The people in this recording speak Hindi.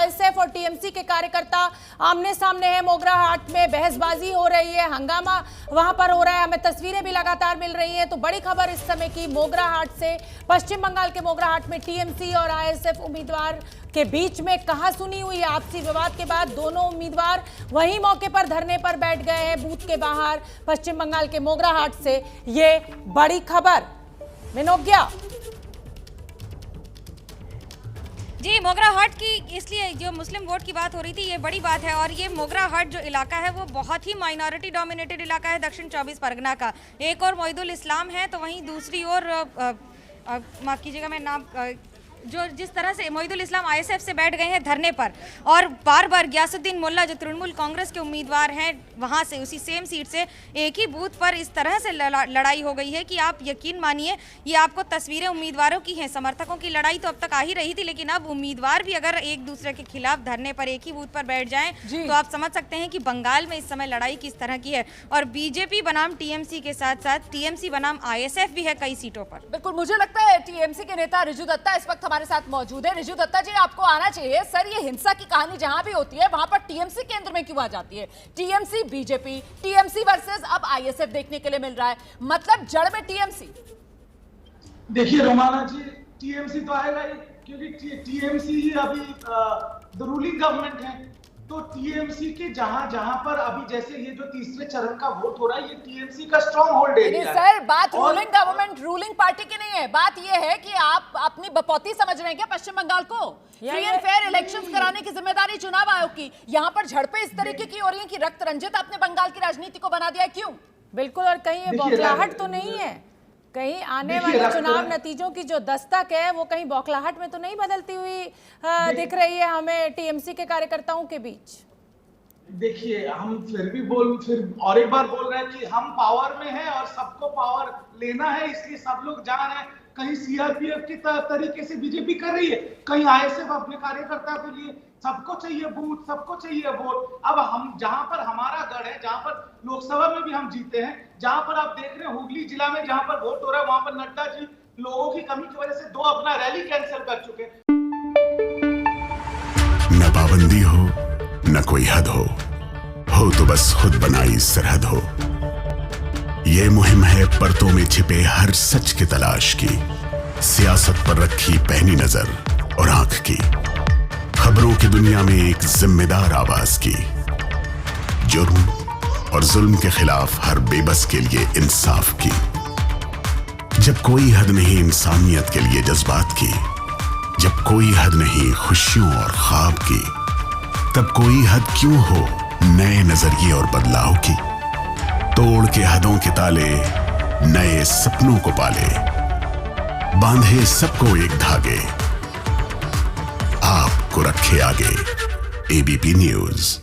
आईएसएफ और टीएमसी के कार्यकर्ता आमने सामने हैं। मोगरा हाट में बहसबाजी हो रही है, हंगामा वहां पर हो रहा है, हमें तस्वीरें भी लगातार मिल रही हैं। तो बड़ी खबर इस समय की मोगरा हाट से, पश्चिम बंगाल के मोगरा हाट में टीएमसी और आईएसएफ उम्मीदवार के बीच में कहासुनी हुई है। आपसी विवाद के बाद दोनों उम्मीदवार वहीं मौके पर धरने पर बैठ गए हैं, बूथ के बाहर। पश्चिम बंगाल के मोगरा हाट से ये बड़ी खबर। विनोग्या जी, मोगरा हाट की इसलिए जो मुस्लिम वोट की बात हो रही थी, ये बड़ी बात है। और ये मोगरा हाट जो इलाका है वो बहुत ही माइनॉरिटी डोमिनेटेड इलाका है दक्षिण 24 परगना का। एक और मोइदुल इस्लाम है तो वहीं दूसरी ओर माफ कीजिएगा मैं नाम जो जिस तरह से मोइदुल इस्लाम आईएसएफ से बैठ गए हैं धरने पर, और बार बार गियासुद्दीन मुल्ला जो तृणमूल कांग्रेस के उम्मीदवार हैं वहां से उसी सेम सीट से एक ही बूथ पर इस तरह से लड़ाई हो गई है कि आप यकीन मानिए ये आपको तस्वीरें उम्मीदवारों की हैं। समर्थकों की लड़ाई तो अब तक आ ही रही थी, लेकिन अब उम्मीदवार भी अगर एक दूसरे के खिलाफ धरने पर एक ही बूथ पर बैठ जाएं तो आप समझ सकते हैं कि बंगाल में इस समय लड़ाई किस तरह की है। और बीजेपी बनाम टीएमसी के साथ साथ टीएमसी बनाम आईएसएफ भी है कई सीटों पर। बिल्कुल, मुझे लगता है टीएमसी के नेता रिजू दत्ता इस वक्त हमारे साथ मौजूद है। रिजू दत्ता जी, आपको आना चाहिए। सर, ये हिंसा की कहानी जहां भी होती है वहां पर टीएमसी केंद्र में क्यों आ जाती है? टीएमसी बीजेपी, टीएमसी वर्सेस अब आईएसएफ देखने के लिए मिल रहा है, मतलब जड़ में टीएमसी। देखिए रोमाना जी, टीएमसी तो आएगा ही, क्योंकि टीएमसी ही अभी द रूलिंग गवर्नमेंट है। तो टीएमसी के जहां पर अभी जैसे ये जो तीसरे चरण का वोट हो रहा है, ये टीएमसी का स्ट्रॉन्ग होल्ड एरिया है। सर, बात रूलिंग गवर्नमेंट, रूलिंग पार्टी की नहीं है। बात ये है कि आप अपनी बपौती समझ रहे हैं क्या पश्चिम बंगाल को? फ्री एंड फेयर इलेक्शंस कराने की जिम्मेदारी चुनाव आयोग की। यहाँ पर झड़पें इस तरीके की हो रही है कि रक्त रंजित आपने बंगाल की राजनीति को बना दिया है। क्यों? बिल्कुल, और कहीं ये बौखलाहट तो नहीं है, कहीं आने वाले चुनाव नतीजों की जो दस्तक है वो कहीं बौखलाहट में तो नहीं बदलती हुई दिख रही है हमें टीएमसी के कार्यकर्ताओं के बीच? देखिए, हम फिर और एक बार बोल रहे हैं कि हम पावर में हैं और सबको पावर लेना है, इसलिए सब लोग जा रहे हैं। कहीं सीआरपीएफ की तरीके से बीजेपी कर रही है, कहीं आईएसएफ अपने कार्यकर्ता के लिए। सबको चाहिए बूथ, सबको चाहिए वोट। अब हम जहां पर हमारा गढ़ है, जहां पर लोकसभा में भी हम जीते हैं, जहां पर आप देख रहे हैं हुगली जिला में जहां पर वोट हो रहा है, वहां पर नड्डा जी लोगों की कमी की वजह से 2 अपना रैली कैंसिल कर चुके हैं। न पाबंदी हो न कोई हद हो तो बस खुद बनाई सरहद हो। ये मुहिम है परतों में छिपे हर सच की तलाश की, सियासत पर रखी पैनी नजर और आंख की, खबरों की दुनिया में एक जिम्मेदार आवाज की, जुर्म और जुल्म के खिलाफ हर बेबस के लिए इंसाफ की। जब कोई हद नहीं इंसानियत के लिए जज्बात की, जब कोई हद नहीं खुशियों और ख्वाब की, तब कोई हद क्यों हो नए नजरिए और बदलाव की। तोड़ के हदों के ताले नए सपनों को पाले, बांधे सबको एक धागे, आपको रखे आगे एबीपी न्यूज।